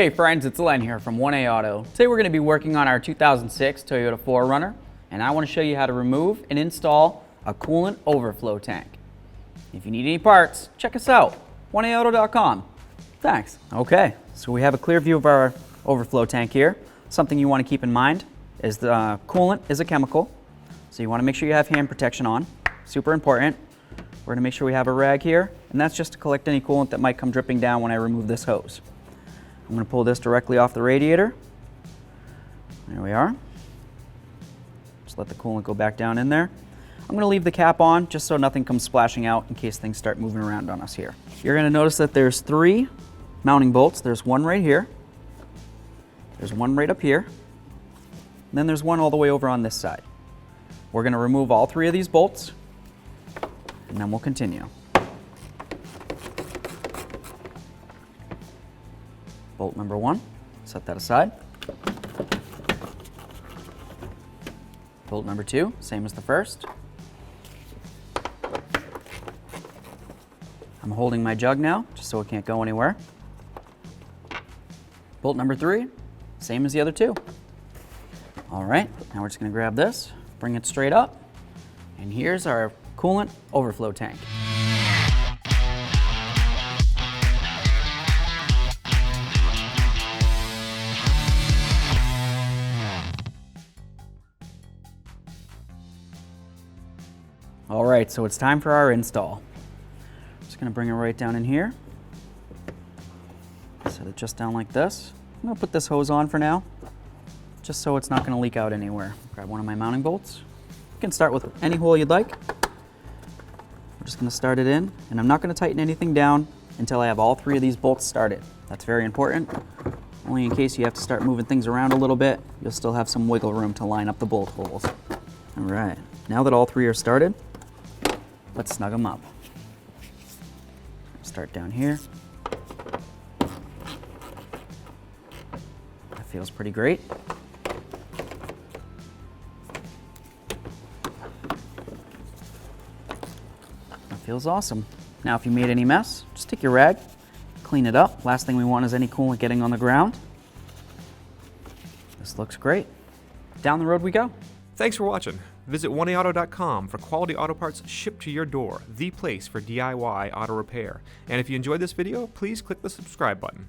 Hey friends, it's Len here from 1A Auto. Today we're going to be working on our 2006 Toyota 4Runner, and I want to show you how to remove and install a coolant overflow tank. If you need any parts, check us out, 1aauto.com. Thanks. Okay, so we have a clear view of our overflow tank here. Something you want to keep in mind is the coolant is a chemical, so you want to make sure you have hand protection on. Super important. We're going to make sure we have a rag here, and that's just to collect any coolant that might come dripping down when I remove this hose. I'm going to pull this directly off the radiator. There we are. Just let the coolant go back down in there. I'm going to leave the cap on just so nothing comes splashing out in case things start moving around on us here. You're going to notice that there's 3 mounting bolts. There's one right here. There's one right up here. And then there's one all the way over on this side. We're going to remove all 3 of these bolts, and then we'll continue. Bolt number 1, set that aside. Bolt number 2, same as the first. I'm holding my jug now, just so it can't go anywhere. Bolt number 3, same as the other 2. All right, now we're just gonna grab this, bring it straight up, and here's our coolant overflow tank. All right, so it's time for our install. Just gonna bring it right down in here. Set it just down like this. I'm gonna put this hose on for now, just so it's not gonna leak out anywhere. Grab one of my mounting bolts. You can start with any hole you'd like. We're just gonna start it in, and I'm not gonna tighten anything down until I have all 3 of these bolts started. That's very important. Only in case you have to start moving things around a little bit, you'll still have some wiggle room to line up the bolt holes. All right, now that all 3 are started, let's snug them up. Start down here. That feels pretty great. That feels awesome. Now if you made any mess, just take your rag, clean it up. Last thing we want is any coolant getting on the ground. This looks great. Down the road we go. Thanks for watching. Visit 1aauto.com for quality auto parts shipped to your door, the place for DIY auto repair. And if you enjoyed this video, please click the subscribe button.